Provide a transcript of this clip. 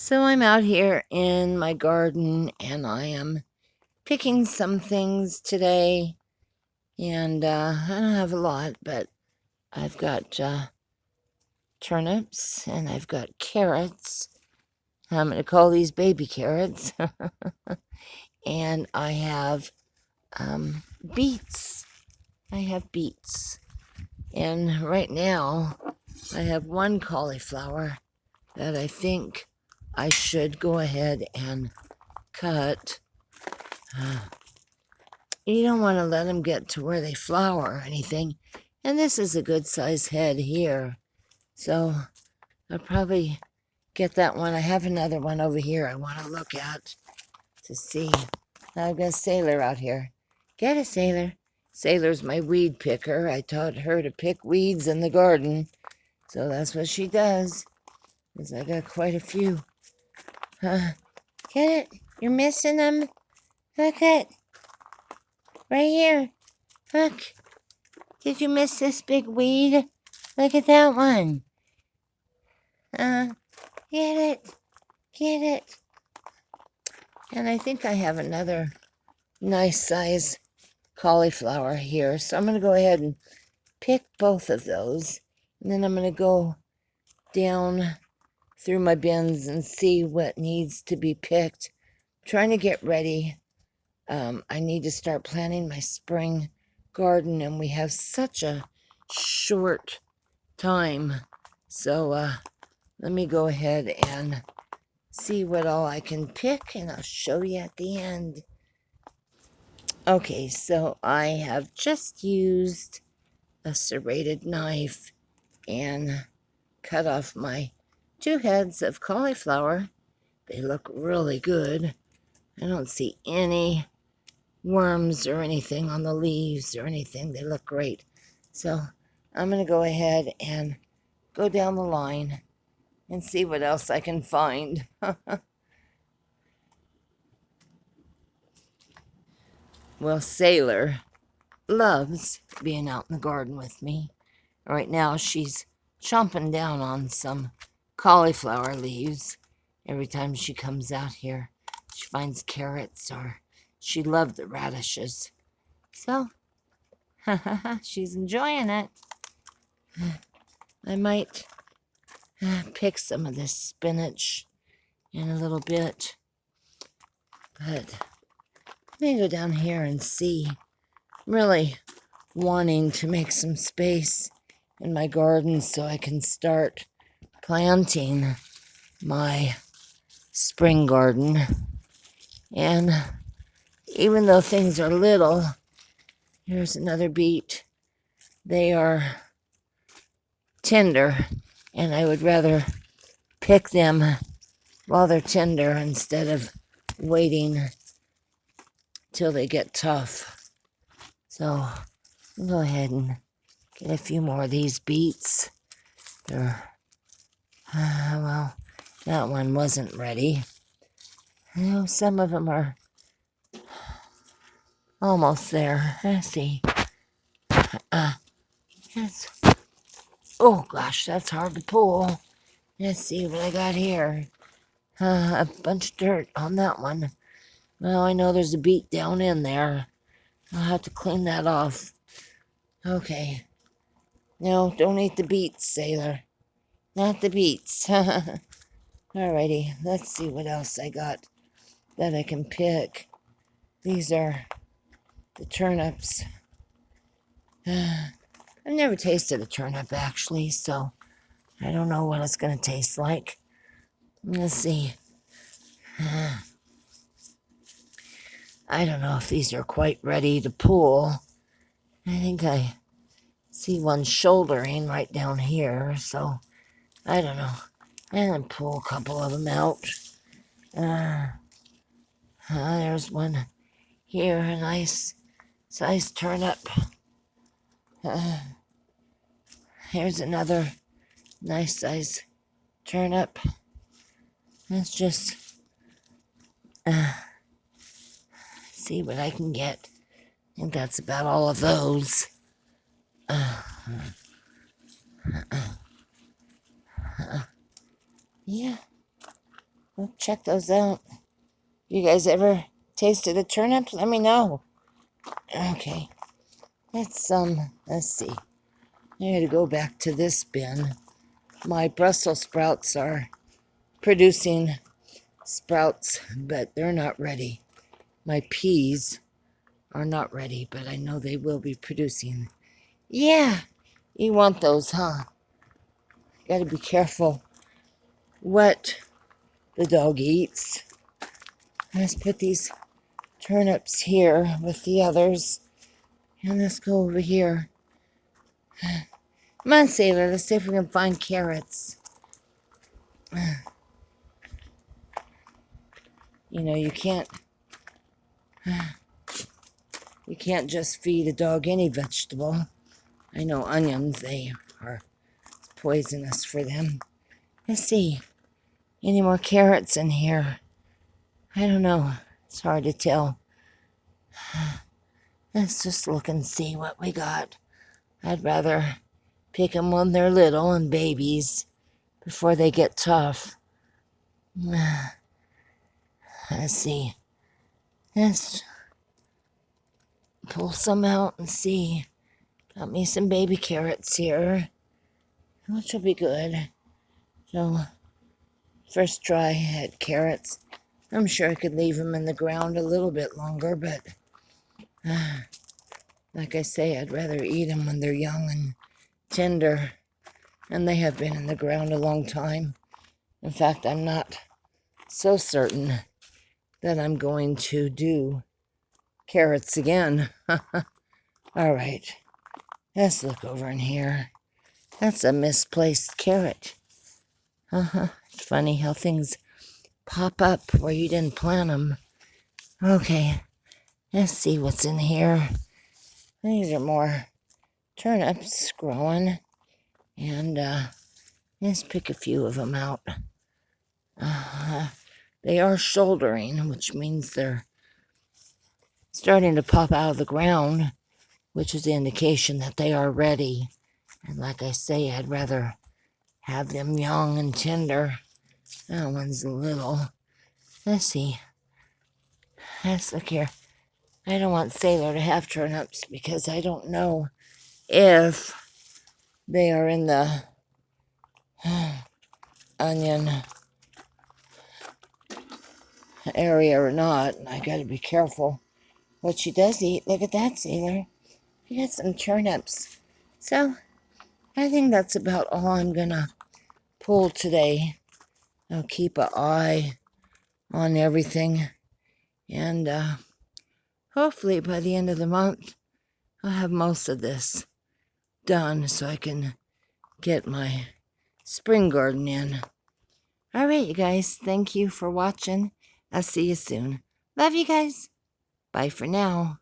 So I'm out here in my garden and I am picking some things today. And I don't have a lot, but I've got turnips and I've got carrots. I'm going to call these baby carrots. And I have beets. I have beets. And right now I have one cauliflower that I think I should go ahead and cut. You don't want to let them get to where they flower or anything. And this is a good size head here. So I'll probably get that one. I have another one over here I want to look at to see. I've got Sailor out here. Get it, Sailor. Sailor's my weed picker. I taught her to pick weeds in the garden. So that's what she does. Because I got quite a few. Get it? You're missing them? Look it. Right here. Look. Did you miss this big weed? Look at that one. Get it. Get it. And I think I have another nice size cauliflower here. So I'm going to go ahead and pick both of those. And then I'm going to go down through my bins and see what needs to be picked. I'm trying to get ready. I need to start planting my spring garden, and we have such a short time. So let me go ahead and see what all I can pick, and I'll show you at the end. Okay, so I have just used a serrated knife and cut off my 2 heads of cauliflower. They look really good. I don't see any worms or anything on the leaves or anything. They look great. So I'm going to go ahead and go down the line and see what else I can find. Well, Sailor loves being out in the garden with me. Right now she's chomping down on some cauliflower leaves. Every time she comes out here, she finds carrots, or she loved the radishes. So, she's enjoying it. I might pick some of this spinach in a little bit. But let me go down here and see. I'm really wanting to make some space in my garden so I can start planting my spring garden. And even though things are little, here's another beet. They are tender, and I would rather pick them while they're tender instead of waiting till they get tough. So I'll go ahead and get a few more of these beets. They're, well, that one wasn't ready. You know, some of them are almost there. Let's see. Yes. Oh gosh, that's hard to pull. Let's see what I got here. A bunch of dirt on that one. Well, I know there's a beet down in there. I'll have to clean that off. Okay. No, don't eat the beets, Sailor. Not the beets. Alrighty, let's see what else I got that I can pick. These are the turnips. I've never tasted a turnip, actually, so I don't know what it's going to taste like. Let's see. I don't know if these are quite ready to pull. I think I see one shouldering right down here, so I don't know. And pull a couple of them out. There's one here, a nice size turnip. Here's another nice size turnip. Let's just see what I can get. I think that's about all of those. Yeah. Well, check those out. You guys ever tasted a turnip? Let me know. Okay. Let's see. I gotta go back to this bin. My Brussels sprouts are producing sprouts, but they're not ready. My peas are not ready, but I know they will be producing. Yeah, you want those, huh? Gotta be careful what the dog eats. Let's put these turnips here with the others. And let's go over here. Come on, Sailor, let's see if we can find carrots. You know, you can't just feed a dog any vegetable. I know onions, they are poisonous for them. Let's see. Any more carrots in here? I don't know. It's hard to tell. Let's just look and see what we got. I'd rather pick them when they're little and babies before they get tough. Let's see. Let's pull some out and see. Got me some baby carrots here, which will be good. So, first try, I had carrots. I'm sure I could leave them in the ground a little bit longer, but like I say, I'd rather eat them when they're young and tender, and they have been in the ground a long time. In fact, I'm not so certain that I'm going to do carrots again. All right, let's look over in here. That's a misplaced carrot. It's funny how things pop up where you didn't plant them. Okay, let's see what's in here. These are more turnips growing, and let's pick a few of them out. They are shouldering, which means they're starting to pop out of the ground, which is the indication that they are ready. And like I say, I'd rather have them young and tender. That one's little. Let's see. Let's look here. I don't want Sailor to have turnips because I don't know if they are in the onion area or not. I gotta be careful what she does eat. Look at that, Sailor. She got some turnips. So, I think that's about all I'm gonna pull today. I'll keep an eye on everything. And hopefully by the end of the month, I'll have most of this done so I can get my spring garden in. All right, you guys. Thank you for watching. I'll see you soon. Love you guys. Bye for now.